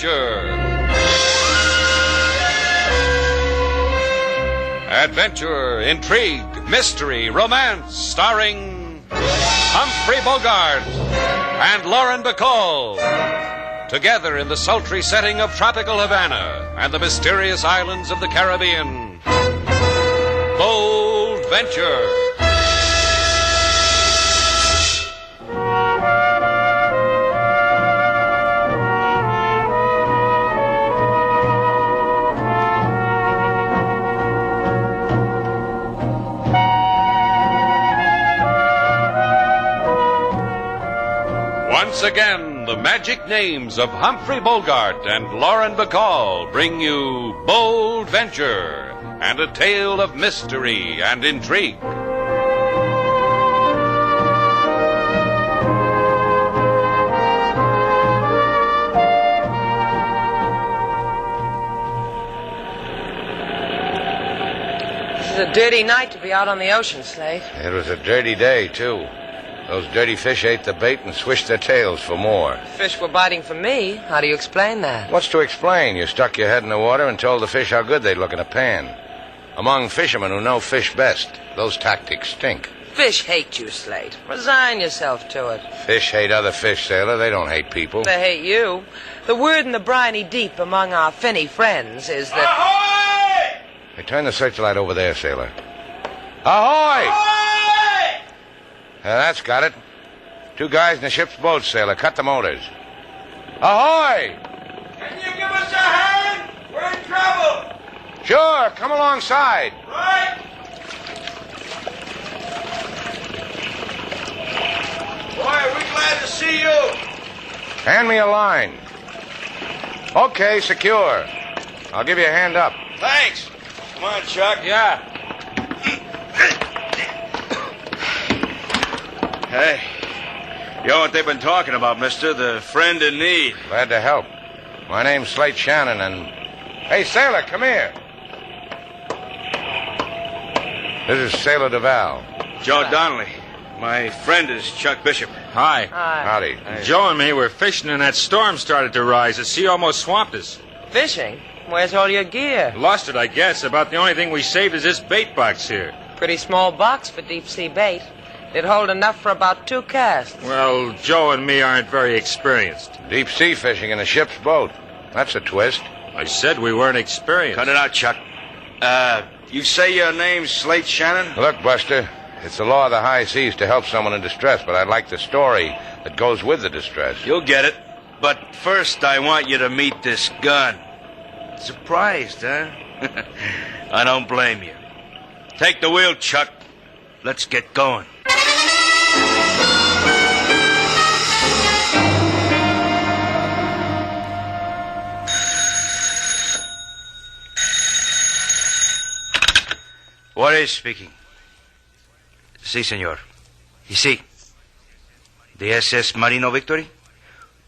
Venture. Adventure, intrigue, mystery, romance, starring Humphrey Bogart and Lauren Bacall. Together in the sultry setting of tropical Havana and the mysterious islands of the Caribbean. Bold Venture. Once again, the magic names of Humphrey Bogart and Lauren Bacall bring you Bold Venture and a tale of mystery and intrigue. This is a dirty night to be out on the ocean, Slate. It was a dirty day, too. Those dirty fish ate the bait and swished their tails for more. Fish were biting for me. How do you explain that? What's to explain? You stuck your head in the water and told the fish how good they'd look in a pan. Among fishermen who know fish best, those tactics stink. Fish hate you, Slate. Resign yourself to it. Fish hate other fish, Sailor. They don't hate people. They hate you. The word in the briny deep among our finny friends is that... Ahoy! Hey, turn the searchlight over there, Sailor. Ahoy! Ahoy! That's got it. 2 guys in the ship's boat, Sailor. Cut the motors. Ahoy! Can you give us a hand? We're in trouble. Sure, come alongside. Right. Boy, we're glad to see you. Hand me a line. Okay, secure. I'll give you a hand up. Thanks. Come on, Chuck. Yeah. Hey, you know what they've been talking about, mister? The friend in need. Glad to help. My name's Slate Shannon, and... Hey, Sailor, come here. This is Sailor Duval. Joe Donnelly. My friend is Chuck Bishop. Hi. Howdy. Joe and me were fishing and that storm started to rise. The sea almost swamped us. Fishing? Where's all your gear? Lost it, I guess. About the only thing we saved is this bait box here. Pretty small box for deep-sea bait. It'd hold enough for about 2 casts. Well, Joe and me aren't very experienced. Deep sea fishing in a ship's boat. That's a twist. I said we weren't experienced. Cut it out, Chuck. You say your name's Slate Shannon? Look, Buster, it's the law of the high seas to help someone in distress, but I'd like the story that goes with the distress. You'll get it. But first, I want you to meet this gun. Surprised, huh? I don't blame you. Take the wheel, Chuck. Let's get going. Juarez speaking. Sí, señor. Y sí. ¿The SS Marino Victory?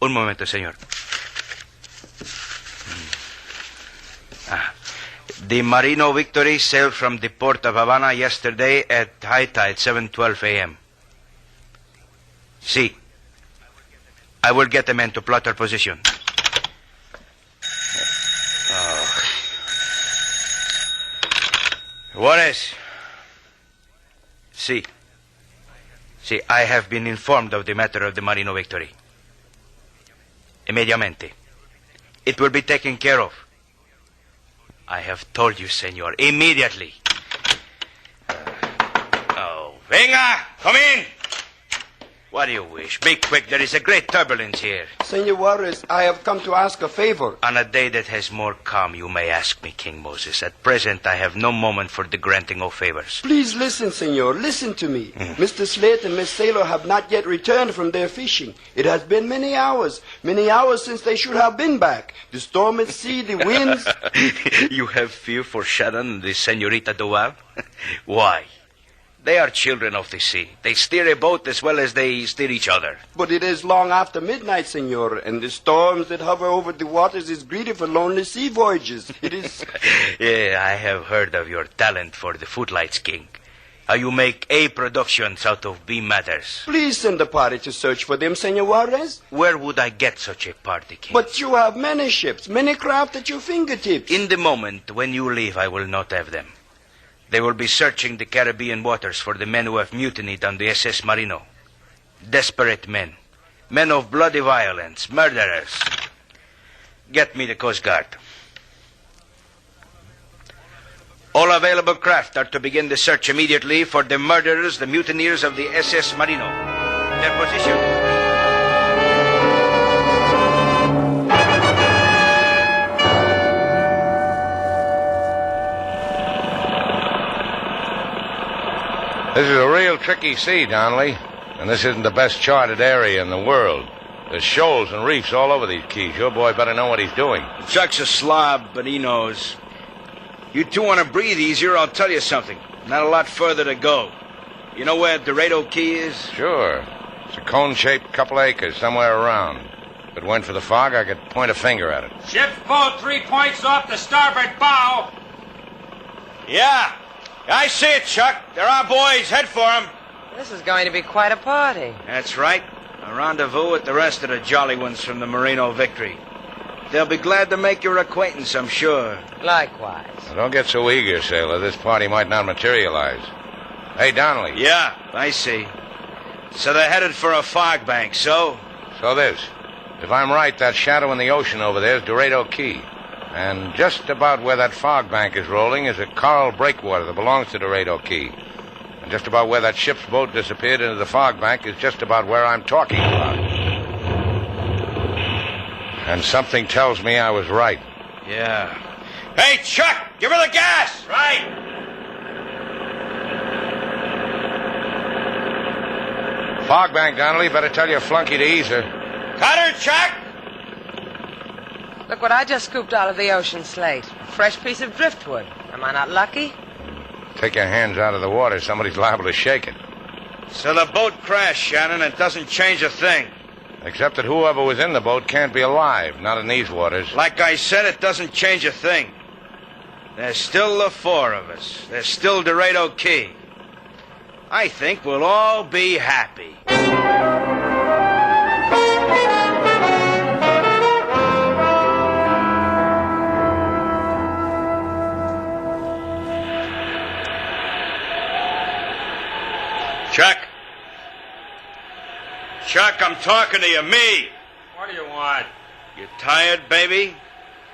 Un momento, señor. The Marino Victory sailed from the port of Havana yesterday at high tide, 7:12 a.m. Sí. I will get the men to plot our position. Juarez. Sí. Sí, I have been informed of the matter of the Marino Victory. Immediatamente. It will be taken care of. I have told you, senor. Immediately. Oh, venga! Come in! What do you wish? Be quick. There is a great turbulence here. Senor Juarez, I have come to ask a favor. On a day that has more calm, you may ask me, King Moses. At present, I have no moment for the granting of favors. Please listen, senor. Listen to me. Mr. Slate and Miss Sailor have not yet returned from their fishing. It has been many hours since they should have been back. The storm at sea, the winds... You have fear for Shannon and the Senorita Duval? Why? They are children of the sea. They steer a boat as well as they steer each other. But it is long after midnight, senor, and the storms that hover over the waters is greeted for lonely sea voyages. It is... Yeah, I have heard of your talent for the footlights, King. How you make A productions out of B matters. Please send a party to search for them, Senor Juarez. Where would I get such a party, King? But you have many ships, many craft at your fingertips. In the moment when you leave, I will not have them. They will be searching the Caribbean waters for the men who have mutinied on the SS Marino. Desperate men. Men of bloody violence. Murderers. Get me the Coast Guard. All available craft are to begin the search immediately for the murderers, the mutineers of the SS Marino. Their position. This is a real tricky sea, Donnelly. And this isn't the best charted area in the world. There's shoals and reefs all over these keys. Your boy better know what he's doing. Chuck's a slob, but he knows. You two want to breathe easier, I'll tell you something. Not a lot further to go. You know where Dorado Key is? Sure. It's a cone-shaped couple acres somewhere around. If it went for the fog, I could point a finger at it. Ship's boat 3 points off the starboard bow. Yeah, I see it, Chuck. They're our boys. Head for them. This is going to be quite a party. That's right. A rendezvous with the rest of the jolly ones from the Marino victory. They'll be glad to make your acquaintance, I'm sure. Likewise. Now, don't get so eager, sailor. This party might not materialize. Hey, Donnelly. Yeah, I see. So they're headed for a fog bank, so? So this. If I'm right, that shadow in the ocean over there is Dorado Key. And just about where that fog bank is rolling is a coral breakwater that belongs to Dorado Key. And just about where that ship's boat disappeared into the fog bank is just about where I'm talking about. And something tells me I was right. Yeah. Hey, Chuck, give her the gas! Right. Fog bank, Donnelly. Better tell your flunky to ease her. Cut her, Chuck! Look what I just scooped out of the ocean, Slate. A fresh piece of driftwood. Am I not lucky? Take your hands out of the water. Somebody's liable to shake it. So the boat crashed, Shannon. It doesn't change a thing. Except that whoever was in the boat can't be alive. Not in these waters. Like I said, it doesn't change a thing. There's still the 4 of us. There's still Dorado Key. I think we'll all be happy. Chuck? Chuck, I'm talking to you, me. What do you want? You tired, baby?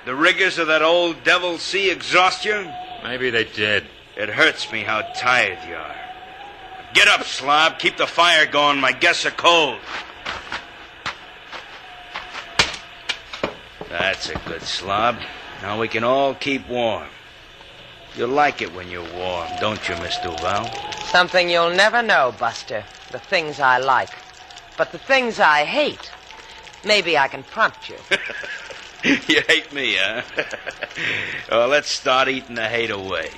The rigors of that old devil sea exhaust you? Maybe they did. It hurts me how tired you are. Get up, slob. Keep the fire going. My guests are cold. That's a good slob. Now we can all keep warm. You like it when you're warm, don't you, Miss Duval? Something you'll never know, Buster. The things I like. But the things I hate. Maybe I can prompt you. You hate me, huh? Well, let's start eating the hate away.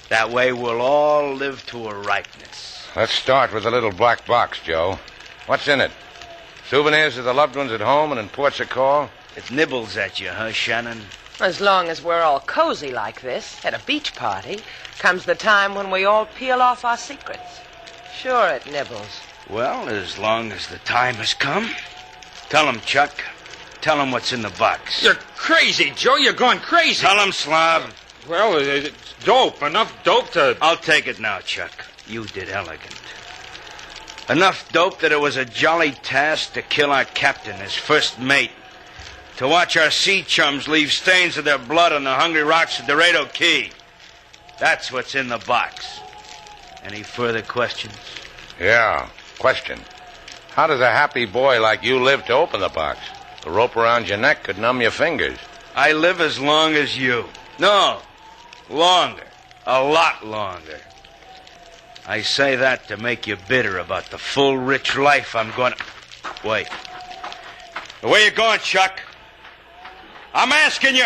That way we'll all live to a ripeness. Let's start with the little black box, Joe. What's in it? Souvenirs of the loved ones at home and in ports of call? It nibbles at you, huh, Shannon? As long as we're all cozy like this at a beach party, comes the time when we all peel off our secrets. Sure, it nibbles. Well, as long as the time has come. Tell him, Chuck. Tell him what's in the box. You're crazy, Joe. You're going crazy. Tell him, slob. Well, it's dope. Enough dope to... I'll take it now, Chuck. You did elegant. Enough dope that it was a jolly task to kill our captain, his first mate. To watch our sea chums leave stains of their blood on the hungry rocks of Dorado Key. That's what's in the box. Any further questions? Yeah, question. How does a happy boy like you live to open the box? The rope around your neck could numb your fingers. I live as long as you. No, longer. A lot longer. I say that to make you bitter about the full, rich life I'm going to... Wait. Where you going, Chuck? I'm asking you.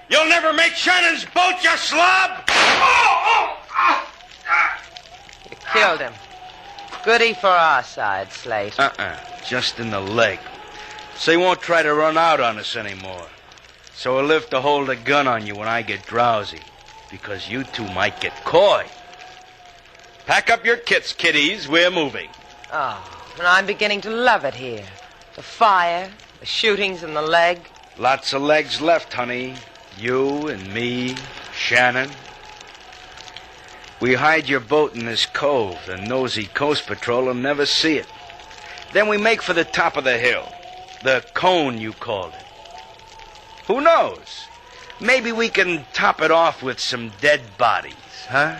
You'll never make Shannon's boat, you slob! You killed him. Goody for our side, Slate. Just in the leg. So he won't try to run out on us anymore. So he'll live to hold a gun on you when I get drowsy. Because you two might get coy. Pack up your kits, kiddies. We're moving. Oh, and I'm beginning to love it here. The fire, the shootings, and the leg. Lots of legs left, honey. You and me, Shannon. We hide your boat in this cove. The nosy coast patrol will never see it. Then we make for the top of the hill. The cone, you called it. Who knows? Maybe we can top it off with some dead bodies, huh?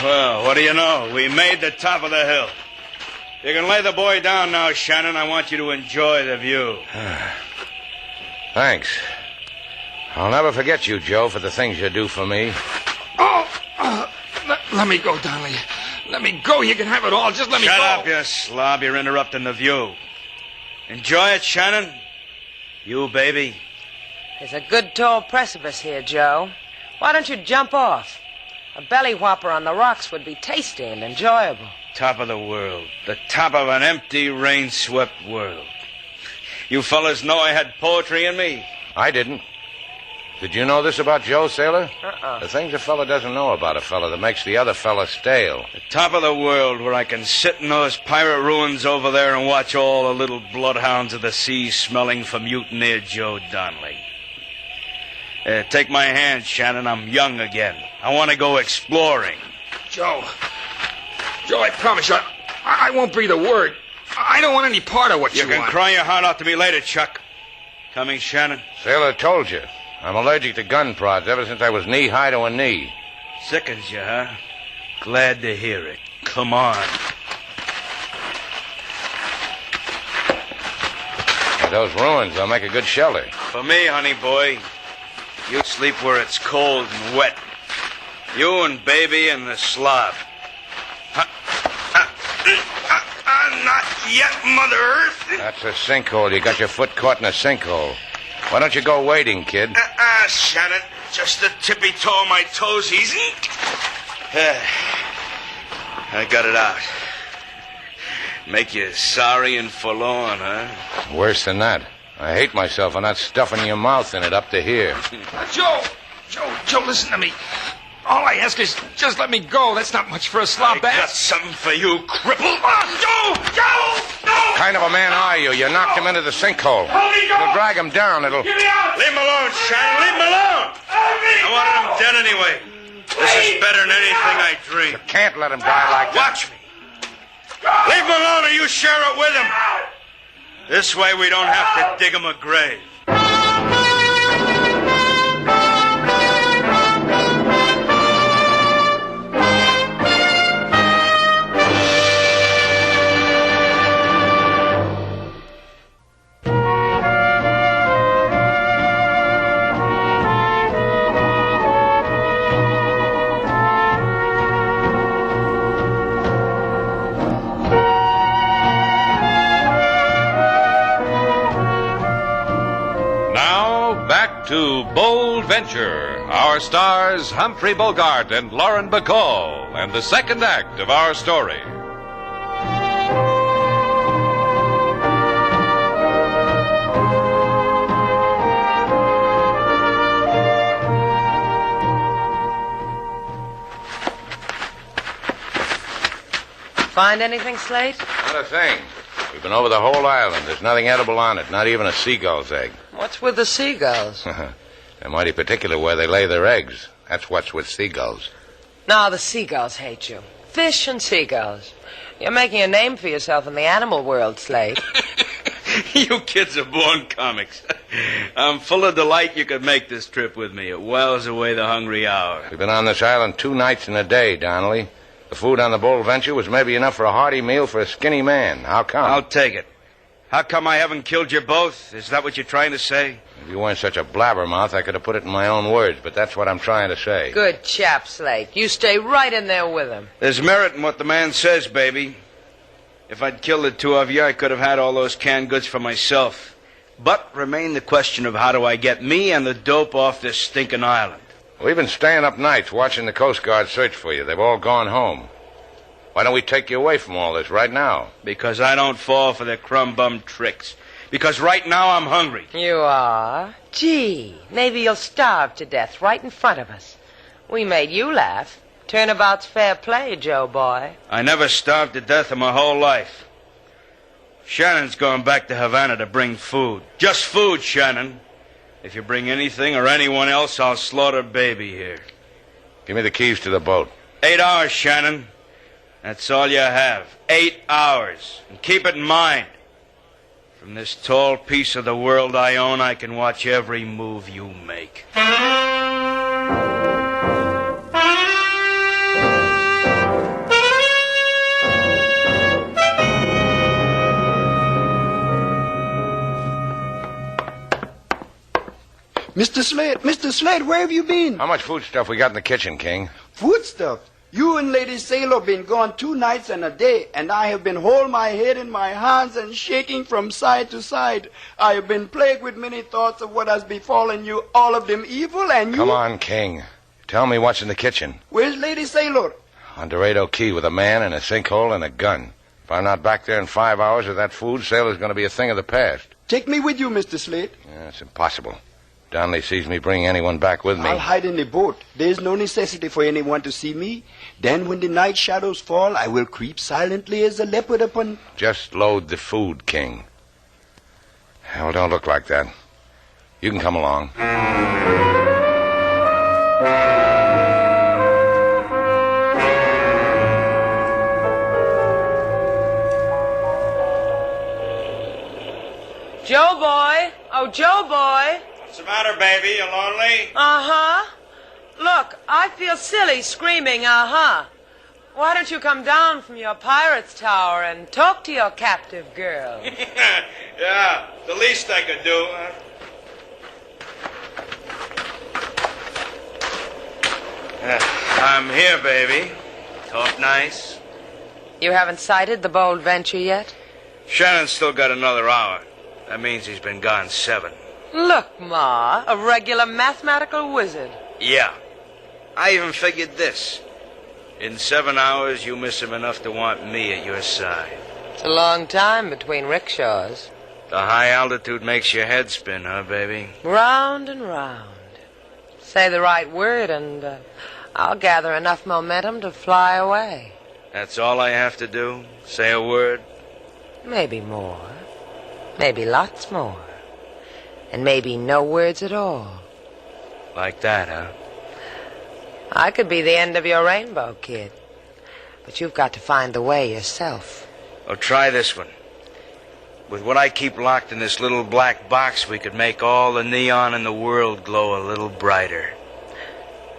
Well, what do you know? We made the top of the hill. You can lay the boy down now, Shannon. I want you to enjoy the view. Thanks. I'll never forget you, Joe, for the things you do for me. Let me go, Donnelly. Let me go. You can have it all. Just let me go. Shut up, you slob. You're interrupting the view. Enjoy it, Shannon. You, baby. There's a good tall precipice here, Joe. Why don't you jump off? A belly whopper on the rocks would be tasty and enjoyable. Top of the world. The top of an empty, rain-swept world. You fellas know I had poetry in me? I didn't. Did you know this about Joe, Sailor? Uh-uh. The things a fella doesn't know about a fella that makes the other fella stale. The top of the world where I can sit in those pirate ruins over there and watch all the little bloodhounds of the sea smelling for Mutineer Joe Donnelly. Take my hand, Shannon. I'm young again. I want to go exploring. Joe, I promise you, I won't breathe a word. I don't want any part of what you You can want. cry your heart out to me later, Chuck. Coming, Shannon? Sailor told you. I'm allergic to gun prods ever since I was knee-high to a knee. Sickens you, huh? Glad to hear it. Come on. Those ruins, they'll make a good shelter. For me, honey boy, you sleep where it's cold and wet. You and baby and the slob. Not yet, Mother Earth. That's a sinkhole. You got your foot caught in a sinkhole. Why don't you go wading, kid? Shannon. Just the tippy toe of my toes easy. I got it out. Make you sorry and forlorn, huh? Worse than that. I hate myself for not stuffing your mouth in it up to here. Joe, listen to me. All I ask is just let me go. That's not much for a slob I got ass. something for you, cripple. Joe! No! What kind of a man are you? You knocked him into the sinkhole. It'll drag him down. It'll... Get me out! Leave him alone, Shannon. Leave him alone. I wanted him dead anyway. This is better than anything I dreamed. You can't let him die like that. Watch me. Leave him alone or you share it with him. This way we don't have to dig him a grave. To Bold Venture, our stars Humphrey Bogart and Lauren Bacall, and the second act of our story. Find anything, Slate? Not a thing. We've been over the whole island. There's nothing edible on it, not even a seagull's egg. What's with the seagulls? They're mighty particular where they lay their eggs. That's what's with seagulls. No, the seagulls hate you. Fish and seagulls. You're making a name for yourself in the animal world, Slate. You kids are born comics. I'm full of delight you could make this trip with me. It whiles away the hungry hour. We've been on this island 2 nights and a day, Donnelly. The food on the Bold Venture was maybe enough for a hearty meal for a skinny man. How come? I'll take it. How come I haven't killed you both? Is that what you're trying to say? If you weren't such a blabbermouth, I could have put it in my own words, but that's what I'm trying to say. Good chap, Slate. You stay right in there with him. There's merit in what the man says, baby. If I'd killed the 2 of you, I could have had all those canned goods for myself. But remained the question of how do I get me and the dope off this stinking island. We've been staying up nights watching the Coast Guard search for you. They've all gone home. Why don't we take you away from all this right now? Because I don't fall for their crumb-bum tricks. Because right now I'm hungry. You are? Gee, maybe you'll starve to death right in front of us. We made you laugh. Turnabout's fair play, Joe boy. I never starved to death in my whole life. Shannon's going back to Havana to bring food. Just food, Shannon. If you bring anything or anyone else, I'll slaughter baby here. Give me the keys to the boat. 8 hours, Shannon. That's all you have. 8 hours. And keep it in mind. From this tall piece of the world I own, I can watch every move you make. Mr. Slate, where have you been? How much food stuff we got in the kitchen, King? Food stuff? You and Lady Sailor been gone 2 nights and a day, and I have been holding my head in my hands and shaking from side to side. I have been plagued with many thoughts of what has befallen you, all of them evil, and you... Come on, King. Tell me what's in the kitchen. Where's Lady Sailor? On Dorado Key with a man and a sinkhole and a gun. If I'm not back there in 5 hours with that food, Sailor's going to be a thing of the past. Take me with you, Mr. Slate. Yeah, it's impossible. Donnelly sees me bring anyone back with me. I'll hide in the boat. There's no necessity for anyone to see me. Then when the night shadows fall, I will creep silently as a leopard upon... Just load the food, King. Well, don't look like that. You can come along. Joe boy! Oh, Joe boy! What's the matter, baby? You lonely? Uh-huh. Look, I feel silly screaming, uh-huh. Why don't you come down from your pirate's tower and talk to your captive girl? Yeah, the least I could do. I'm here, baby. Talk nice. You haven't sighted the bold venture yet? Shannon's still got another hour. That means he's been gone 7. Look, Ma, a regular mathematical wizard. Yeah. I even figured this. In 7 hours, you miss him enough to want me at your side. It's a long time between rickshaws. The high altitude makes your head spin, huh, baby? Round and round. Say the right word and I'll gather enough momentum to fly away. That's all I have to do? Say a word? Maybe more. Maybe lots more. And maybe no words at all. Like that, huh? I could be the end of your rainbow, kid. But you've got to find the way yourself. Oh, try this one. With what I keep locked in this little black box, we could make all the neon in the world glow a little brighter.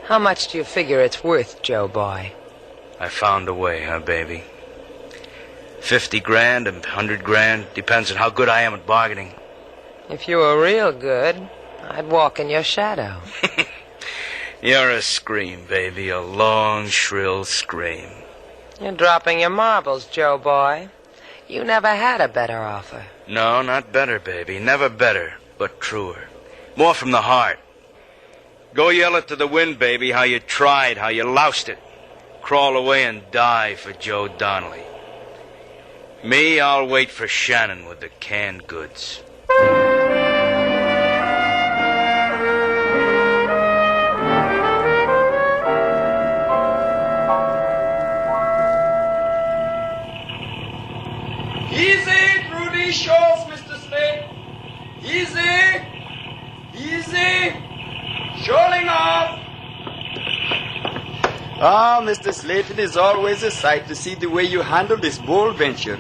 How much do you figure it's worth, Joe boy? I found a way, huh, baby? 50 grand and 100 grand. Depends on how good I am at bargaining. If you were real good, I'd walk in your shadow. You're a scream, baby. A long, shrill scream. You're dropping your marbles, Joe boy. You never had a better offer. No, not better, baby. Never better, but truer. More from the heart. Go yell it to the wind, baby, how you tried, how you loused it. Crawl away and die for Joe Donnelly. Me, I'll wait for Shannon with the canned goods. Easy through these shoals, Mr. Slate. Easy. Easy. Shoaling off. Ah, Mr. Slate, it is always a sight to see the way you handle this bold venture.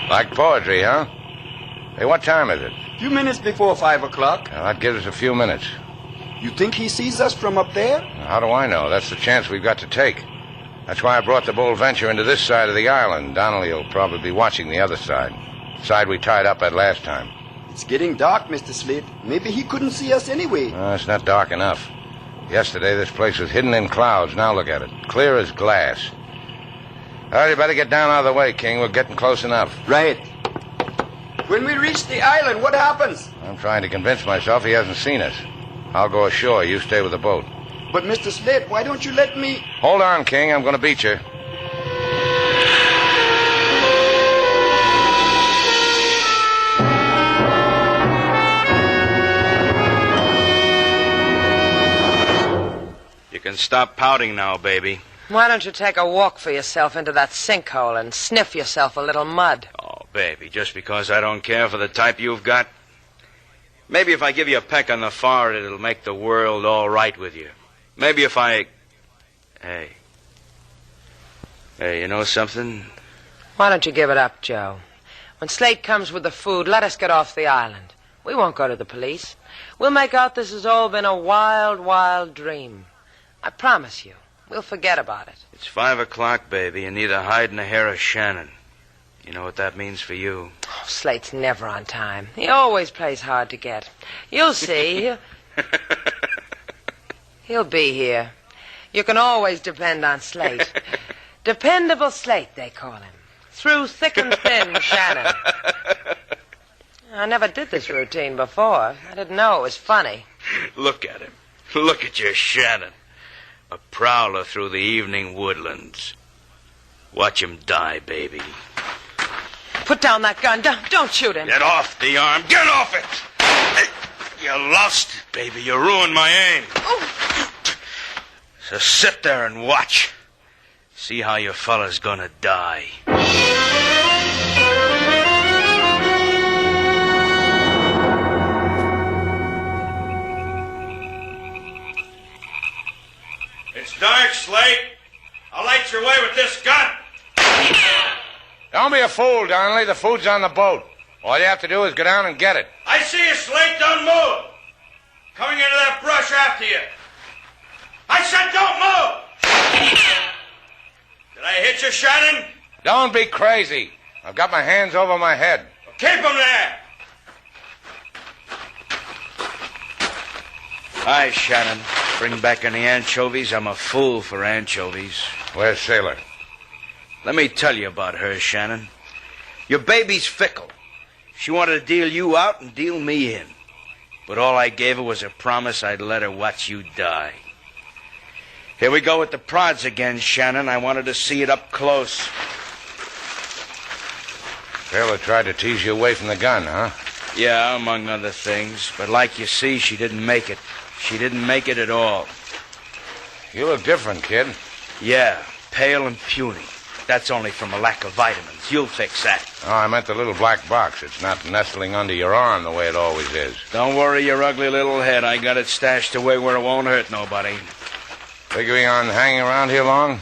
Like poetry, huh? Hey, what time is it? A few minutes before 5 o'clock. Well, that gives us a few minutes. You think he sees us from up there? How do I know? That's the chance we've got to take. That's why I brought the bold venture into this side of the island. Donnelly will probably be watching the other side. Side we tied up at last time. It's getting dark, Mr. Slate. Maybe he couldn't see us anyway. It's not dark enough. Yesterday, this place was hidden in clouds. Now look at it. Clear as glass. All right, you better get down out of the way, King. We're getting close enough. Right. When we reach the island, what happens? I'm trying to convince myself he hasn't seen us. I'll go ashore. You stay with the boat. But, Mr. Slate, why don't you let me... Hold on, King. I'm going to beat you. stop pouting now, baby. Why don't you take a walk for yourself into that sinkhole and sniff yourself a little mud? Oh, baby, just because I don't care for the type you've got? Maybe if I give you a peck on the forehead, it'll make the world all right with you. Maybe if I... Hey, you know something? Why don't you give it up, Joe? When Slate comes with the food, let us get off the island. We won't go to the police. We'll make out this has all been a wild, wild dream. I promise you, we'll forget about it. It's 5 o'clock, baby, and neither hide nor hair of Shannon. You know what that means for you? Oh, Slate's never on time. He always plays hard to get. You'll see. He'll be here. You can always depend on Slate. Dependable Slate, they call him. Through thick and thin, Shannon. I never did this routine before. I didn't know it was funny. Look at him. Look at your Shannon. A prowler through the evening woodlands. Watch him die, baby. Put down that gun. Don't shoot him. Get off the arm. Get off it! You lost it, baby. You ruined my aim. Oh. So sit there and watch. See how your fella's gonna die. It's dark, Slate. I'll light your way with this gun. Don't be a fool, Donnelly. The food's on the boat. All you have to do is go down and get it. I see you, Slate. Don't move. Coming into that brush after you. I said don't move. Did I hit you, Shannon? Don't be crazy. I've got my hands over my head. Well, keep them there. Hi, Shannon. Bring back any anchovies? I'm a fool for anchovies. Where's Sailor? Let me tell you about her, Shannon. Your baby's fickle. She wanted to deal you out and deal me in. But all I gave her was a promise I'd let her watch you die. Here we go with the prods again, Shannon. I wanted to see it up close. Sailor tried to tease you away from the gun, huh? Yeah, among other things. But like you see, she didn't make it. She didn't make it at all. You look different, kid. Yeah, pale and puny. That's only from a lack of vitamins. You'll fix that. Oh, I meant the little black box. It's not nestling under your arm the way it always is. Don't worry your ugly little head. I got it stashed away where it won't hurt nobody. Figuring on hanging around here long?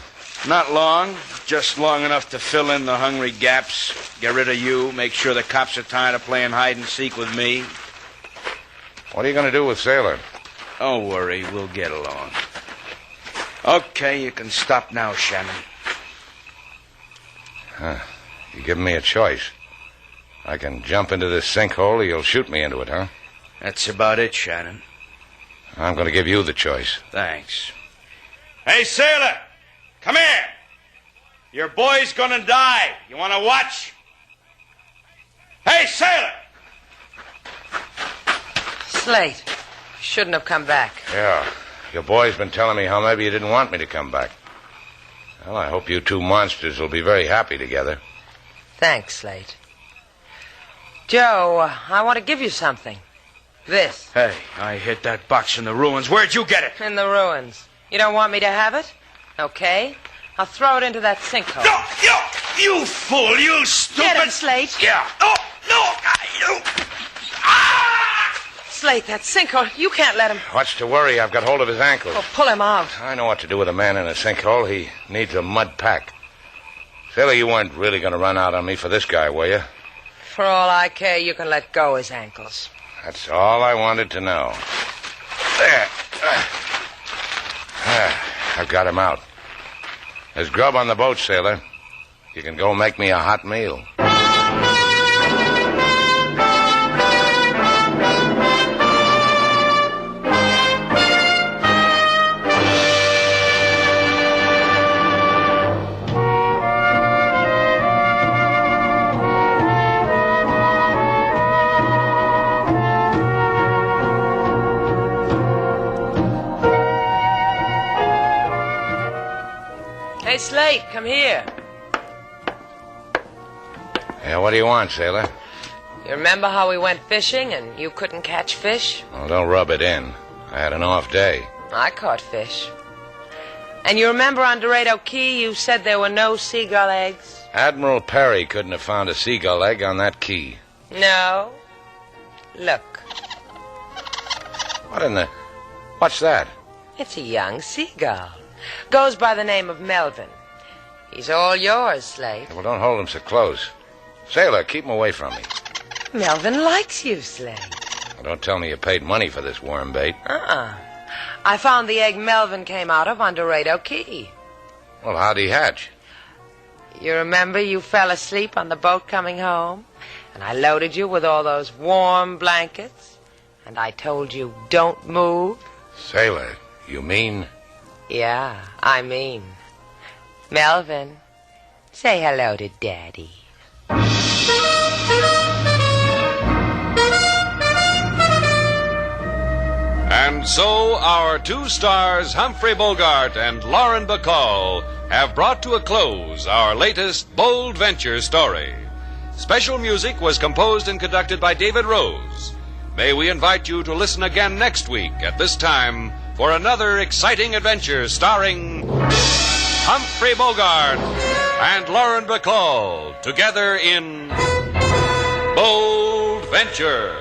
Not long. Just long enough to fill in the hungry gaps. Get rid of you. Make sure the cops are tired of playing hide and seek with me. What are you going to do with Sailor? Don't worry. We'll get along. Okay, you can stop now, Shannon. Huh. You're giving me a choice. I can jump into this sinkhole or you'll shoot me into it, huh? That's about it, Shannon. I'm going to give you the choice. Thanks. Hey, Sailor! Come here! Your boy's gonna die. You want to watch? Hey, Sailor! Slate, you shouldn't have come back. Yeah. Your boy's been telling me how maybe you didn't want me to come back. Well, I hope you two monsters will be very happy together. Thanks, Slate. Joe, I want to give you something. This. Hey, I hid that box in the ruins. Where'd you get it? In the ruins. You don't want me to have it? Okay. I'll throw it into that sinkhole. No, you fool, you stupid... Get him, Slate. Yeah. No, you... Ah! Slate, that sinkhole, you can't let him... What's to worry? I've got hold of his ankles. Oh, pull him out. I know what to do with a man in a sinkhole. He needs a mud pack. Sailor, you weren't really going to run out on me for this guy, were you? For all I care, you can let go his ankles. That's all I wanted to know. There. I've got him out. There's grub on the boat, Sailor. You can go make me a hot meal. Hey, Slate, come here. Yeah, what do you want, Sailor? You remember how we went fishing and you couldn't catch fish? Well, don't rub it in. I had an off day. I caught fish. And you remember on Dorado Key you said there were no seagull eggs? Admiral Perry couldn't have found a seagull egg on that key. No. Look. What's that? It's a young seagull. Goes by the name of Melvin. He's all yours, Slate. Well, don't hold him so close. Sailor, keep him away from me. Melvin likes you, Slate. Well, don't tell me you paid money for this worm bait. I found the egg Melvin came out of on Dorado Key. Well, how'd he hatch? You remember you fell asleep on the boat coming home? And I loaded you with all those warm blankets? And I told you, don't move? Sailor, you mean? Yeah, I mean. Melvin, say hello to Daddy. And so our two stars, Humphrey Bogart and Lauren Bacall, have brought to a close our latest bold venture story. Special music was composed and conducted by David Rose. May we invite you to listen again next week at this time for another exciting adventure starring Humphrey Bogart and Lauren Bacall together in Bold Venture.